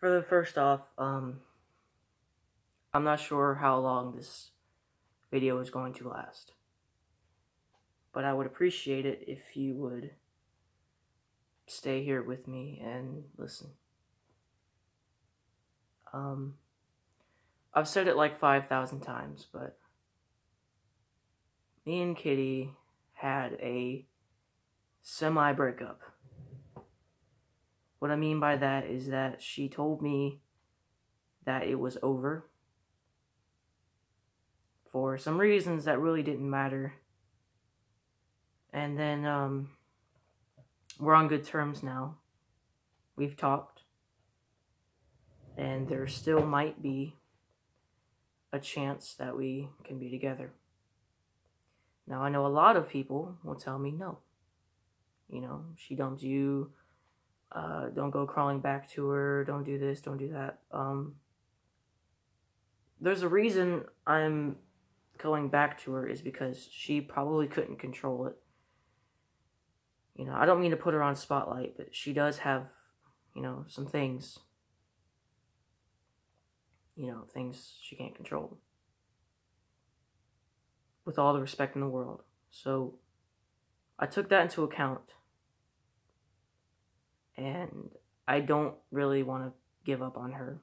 For the first off, I'm not sure how long this video is going to last, but I would appreciate it if you would stay here with me and listen. I've said it like 5,000 times, but me and Kitty had a semi-breakup. What I mean by that is that she told me that it was over for some reasons that really didn't matter. And then, we're on good terms now. We've talked. And there still might be a chance that we can be together. Now, I know a lot of people will tell me no. You know, she dumps you. Don't go crawling back to her. Don't do this. Don't do that. There's a reason I'm going back to her is because she probably couldn't control it. You know, I don't mean to put her on spotlight, but she does have, you know, some things. You know, things she can't control. With all the respect in the world. So, I took that into account. And I don't really want to give up on her.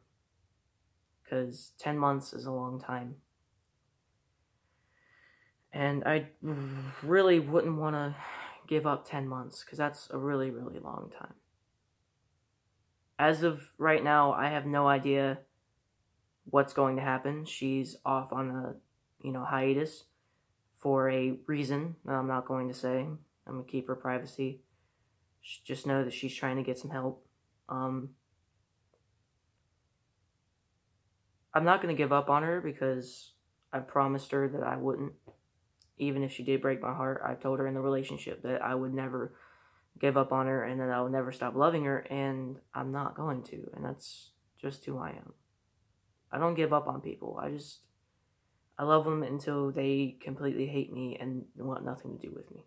Because 10 months is a long time. And I really wouldn't want to give up 10 months. Because that's a really, really long time. As of right now, I have no idea what's going to happen. She's off on a, hiatus for a reason that I'm not going to say. I'm going to keep her privacy. Just know that she's trying to get some help. I'm not going to give up on her because I promised her that I wouldn't. Even if she did break my heart, I told her in the relationship that I would never give up on her and that I would never stop loving her, and I'm not going to, and that's just who I am. I don't give up on people. I love them until they completely hate me and want nothing to do with me.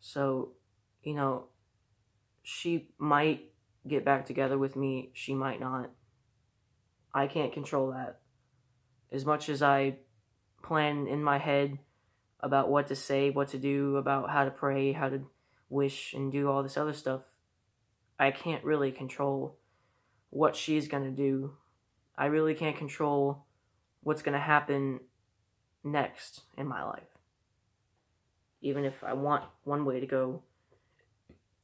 So, she might get back together with me. She might not. I can't control that. As much as I plan in my head about what to say, what to do, about how to pray, how to wish, and do all this other stuff, I can't really control what she's going to do. I really can't control what's going to happen next in my life. Even if I want one way to go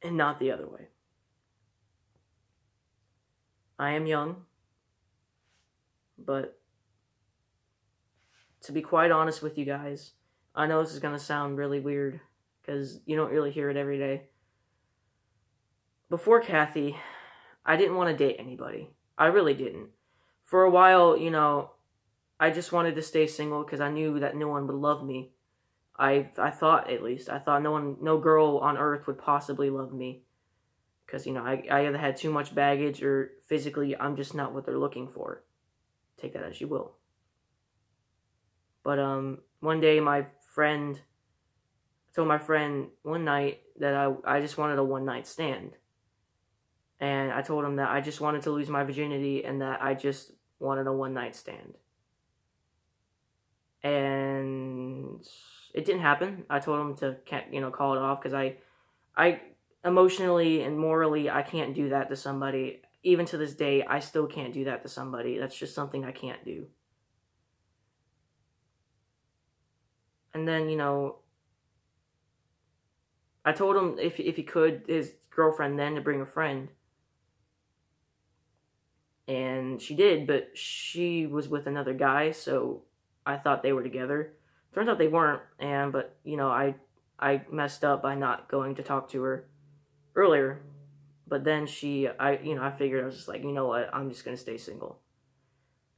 and not the other way. I am young, but to be quite honest with you guys, I know this is going to sound really weird because you don't really hear it every day. Before Kathy, I didn't want to date anybody. I really didn't. For a while, I just wanted to stay single because I knew that no one would love me. I thought, at least. I thought no girl on earth would possibly love me. Because, I either had too much baggage or physically I'm just not what they're looking for. Take that as you will. But, one day I told my friend one night that I just wanted a one-night stand. And I told him that I just wanted to lose my virginity and that I just wanted a one-night stand. And it didn't happen. I told him to, call it off because I emotionally and morally, I can't do that to somebody. Even to this day, I still can't do that to somebody. That's just something I can't do. And then, I told him if he could, his girlfriend then, to bring a friend. And she did, but she was with another guy, so I thought they were together. Turns out they weren't, but, I messed up by not going to talk to her earlier. But then I figured, I was just like, you know what, I'm just going to stay single.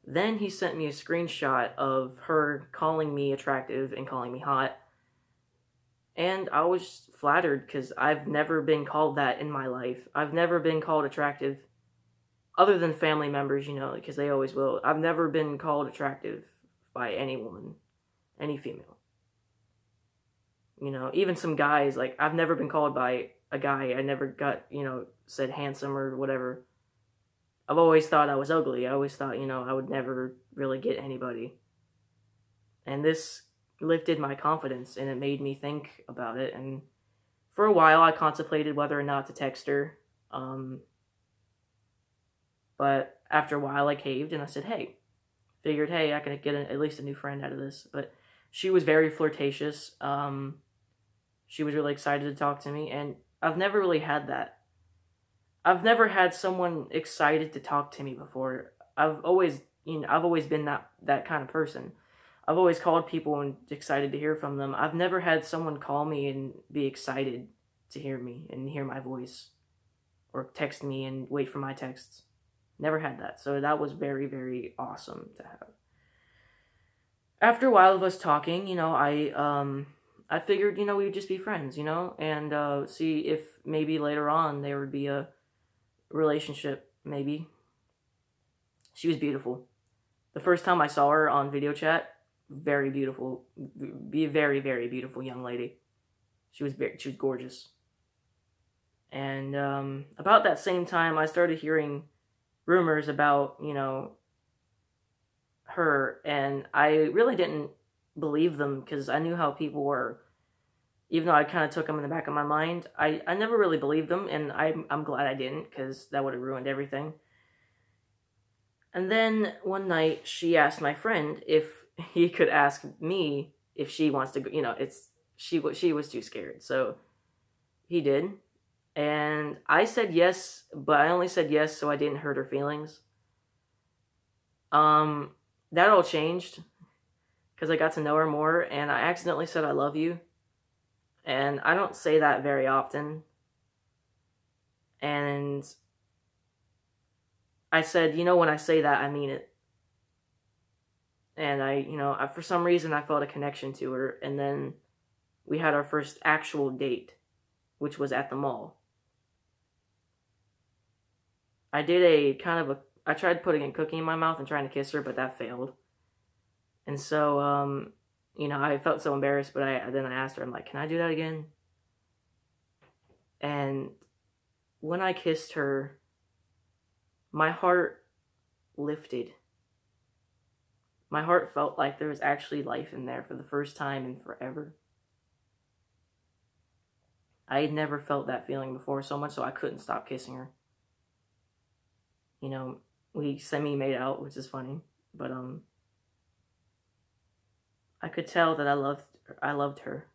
Then he sent me a screenshot of her calling me attractive and calling me hot. And I was flattered because I've never been called that in my life. I've never been called attractive. Other than family members, because they always will. I've never been called attractive by any woman. Any female. Even some guys, I've never been called by a guy. I never got, said handsome or whatever. I've always thought I was ugly. I always thought, I would never really get anybody. And this lifted my confidence, and it made me think about it. And for a while, I contemplated whether or not to text her. But after a while, I caved, and I said, hey, I could get at least a new friend out of this. But she was very flirtatious. She was really excited to talk to me, and I've never really had that. I've never had someone excited to talk to me before. I've always been that kind of person. I've always called people and excited to hear from them. I've never had someone call me and be excited to hear me and hear my voice, or text me and wait for my texts. Never had that. So that was very, very awesome to have. After a while of us talking, I figured, we would just be friends, and see if maybe later on there would be a relationship, maybe. She was beautiful. The first time I saw her on video chat, very beautiful, be a very, very beautiful young lady. She was gorgeous. And about that same time, I started hearing rumors about, her, and I really didn't believe them, because I knew how people were. Even though I kind of took them in the back of my mind, I never really believed them, and I'm glad I didn't, because that would have ruined everything. And then one night, she asked my friend if he could ask me if she wants to go, she was too scared, so he did. And I said yes, but I only said yes so I didn't hurt her feelings. That all changed, because I got to know her more, and I accidentally said I love you. And I don't say that very often. And I said, when I say that, I mean it. And I for some reason, I felt a connection to her. And then we had our first actual date, which was at the mall. I did I tried putting a cookie in my mouth and trying to kiss her, but that failed. And so, I felt so embarrassed, but then I asked her, I'm like, can I do that again? And when I kissed her, my heart lifted. My heart felt like there was actually life in there for the first time in forever. I had never felt that feeling before so much, so I couldn't stop kissing her. We semi-made out, which is funny, but I could tell that I loved her,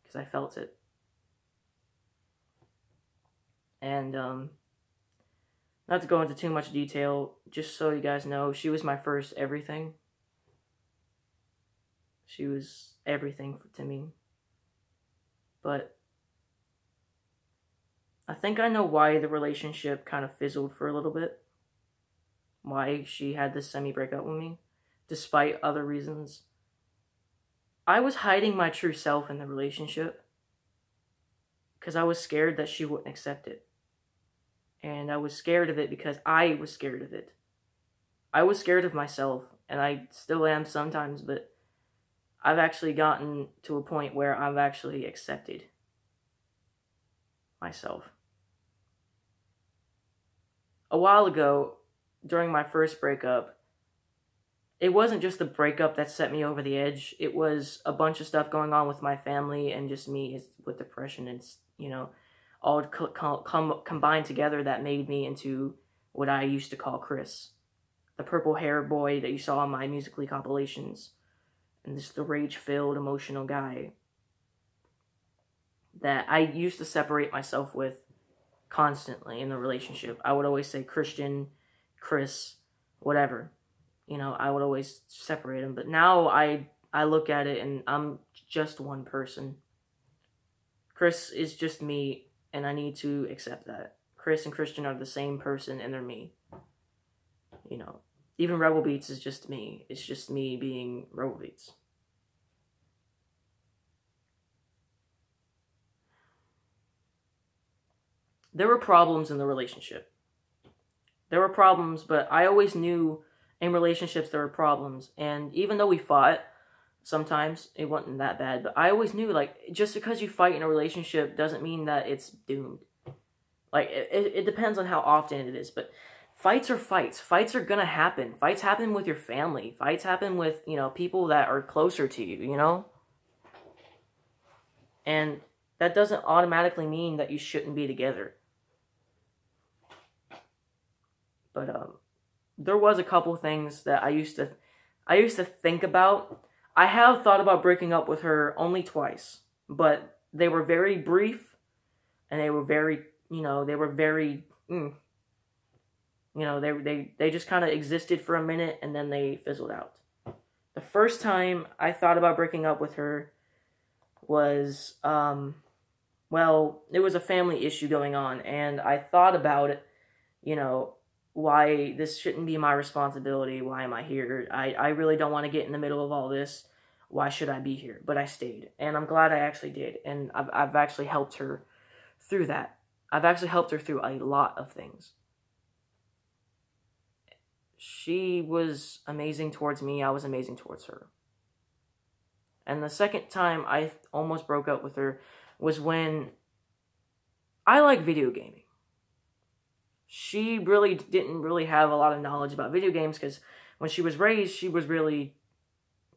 because I felt it. And not to go into too much detail, just so you guys know, she was my first everything. She was everything to me. But I think I know why the relationship kind of fizzled for a little bit. Why she had this semi-breakup with me, despite other reasons. I was hiding my true self in the relationship, because I was scared that she wouldn't accept it. And I was scared of it because I was scared of it. I was scared of myself, and I still am sometimes, but I've actually gotten to a point where I've actually accepted myself. A while ago, during my first breakup, it wasn't just the breakup that set me over the edge. It was a bunch of stuff going on with my family and just me with depression and, all combined together that made me into what I used to call Chris. The purple hair boy that you saw on my Musical.ly compilations. And just the rage-filled, emotional guy that I used to separate myself with constantly in the relationship. I would always say Christian, Chris, whatever. I would always separate them. But now I look at it and I'm just one person. Chris is just me, and I need to accept that. Chris and Christian are the same person, and they're me. Even Rebel Beats is just me. It's just me being Rebel Beats. There were problems in the relationship. There were problems, but I always knew in relationships there were problems. And even though we fought, Sometimes it wasn't that bad, but I always knew, like, just because you fight in a relationship doesn't mean that it's doomed. Like, it depends on how often it is, but fights are fights. Fights are gonna happen. Fights happen with your family. Fights happen with, people that are closer to you. And that doesn't automatically mean that you shouldn't be together. But there was a couple things that I used to think about. I have thought about breaking up with her only twice, but they were very brief, and they were very, they just kind of existed for a minute, and then they fizzled out. The first time I thought about breaking up with her was, it was a family issue going on, and I thought about it, why this shouldn't be my responsibility. Why am I here? I really don't want to get in the middle of all this. Why should I be here? But I stayed, and I'm glad I actually did, and I've actually helped her through that. I've actually helped her through a lot of things. She was amazing towards me. I was amazing towards her. And the second time I almost broke up with her was when I like video gaming. She really didn't really have a lot of knowledge about video games, because when she was raised, she was really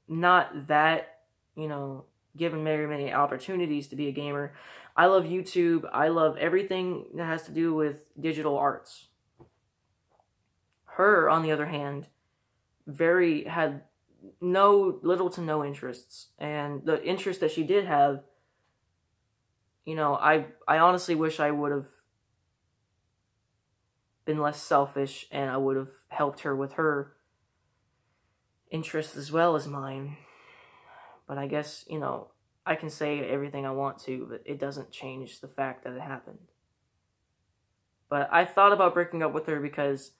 not that, given very many opportunities to be a gamer. I love YouTube. I love everything that has to do with digital arts. Her, on the other hand, had little to no interests. And the interest that she did have, I honestly wish I would have been less selfish, and I would have helped her with her interests as well as mine. But I guess, I can say everything I want to, but it doesn't change the fact that it happened. But I thought about breaking up with her because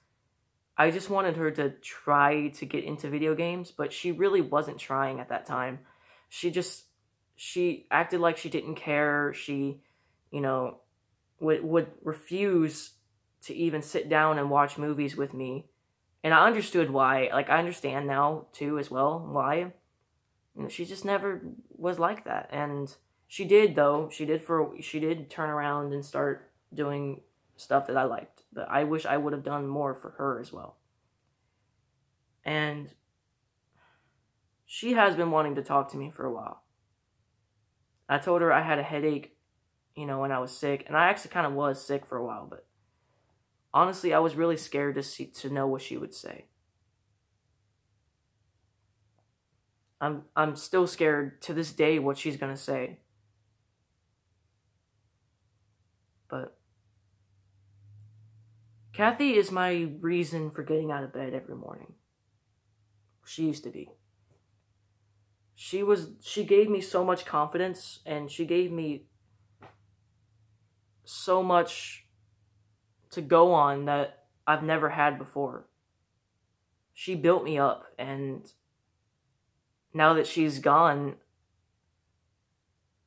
I just wanted her to try to get into video games, but she really wasn't trying at that time. She acted like she didn't care. She, would refuse to even sit down and watch movies with me. And I understood why. Like, I understand now, too, as well, why. She just never was like that. And she did, though. She did turn around and start doing stuff that I liked. But I wish I would have done more for her as well. And she has been wanting to talk to me for a while. I told her I had a headache, when I was sick. And I actually kind of was sick for a while, but honestly, I was really scared to know what she would say. I'm still scared to this day what she's gonna say. But Kathy is my reason for getting out of bed every morning. She used to be. She gave me so much confidence, and she gave me so much to go on that I've never had before. She built me up, and now that she's gone,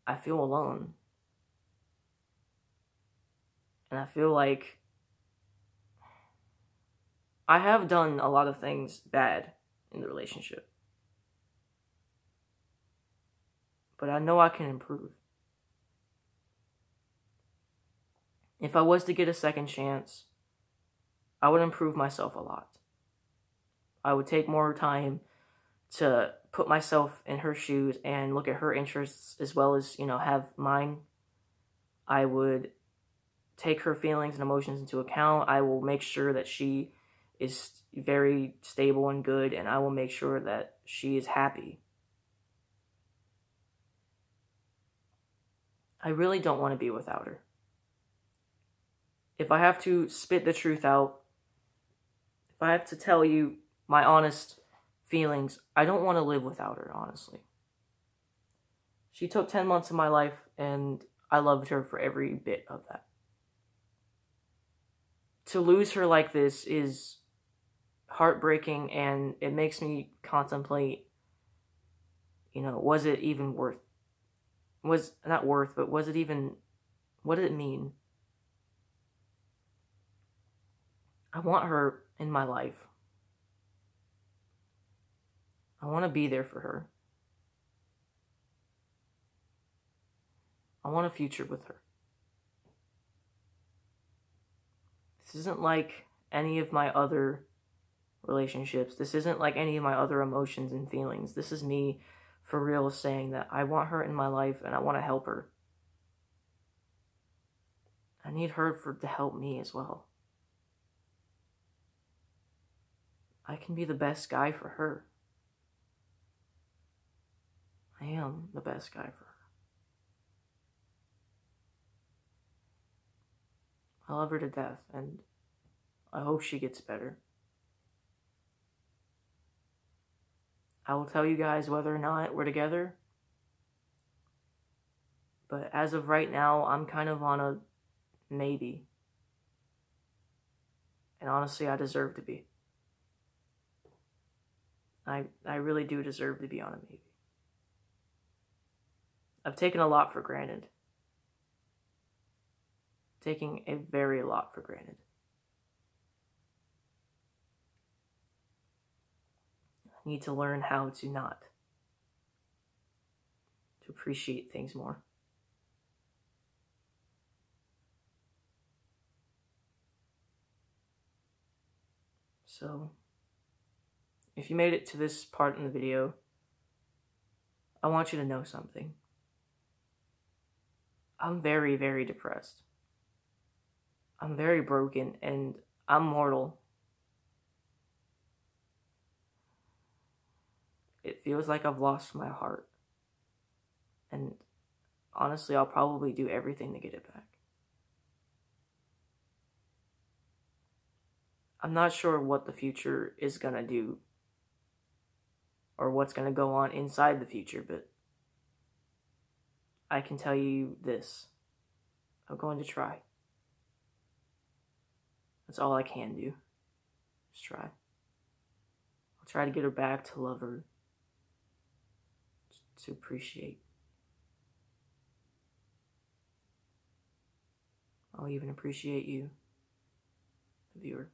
I feel alone. And I feel like I have done a lot of things bad in the relationship. But I know I can improve. If I was to get a second chance, I would improve myself a lot. I would take more time to put myself in her shoes and look at her interests as well as, have mine. I would take her feelings and emotions into account. I will make sure that she is very stable and good, and I will make sure that she is happy. I really don't want to be without her. If I have to spit the truth out, if I have to tell you my honest feelings, I don't want to live without her, honestly. She took 10 months of my life, and I loved her for every bit of that. To lose her like this is heartbreaking, and it makes me contemplate, was it even worth, was not worth, but was it even, what did it mean? I want her in my life. I want to be there for her. I want a future with her. This isn't like any of my other relationships. This isn't like any of my other emotions and feelings. This is me for real saying that I want her in my life and I want to help her. I need her to help me as well. I can be the best guy for her. I am the best guy for her. I love her to death, and I hope she gets better. I will tell you guys whether or not we're together, but as of right now, I'm kind of on a maybe. And honestly, I deserve to be. I really do deserve to be on a maybe. I've taken a lot for granted. Taking a very lot for granted. I need to learn how to not. To appreciate things more. So, if you made it to this part in the video, I want you to know something. I'm very, very depressed. I'm very broken, and I'm mortal. It feels like I've lost my heart. And honestly, I'll probably do everything to get it back. I'm not sure what the future is gonna do, or what's gonna go on inside the future, but I can tell you this. I'm going to try. That's all I can do. Just try. I'll try to get her back, to love her, to appreciate. I'll even appreciate you, the viewer.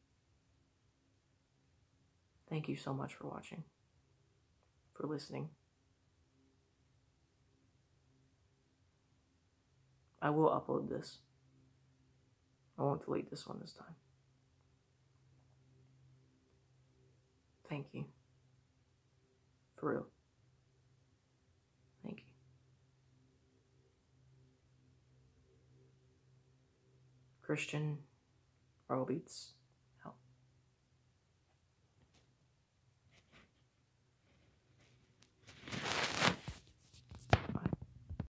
Thank you so much for watching, for listening. I will upload this. I won't delete this one this time. Thank you. For real. Thank you. Christian Roll Beats.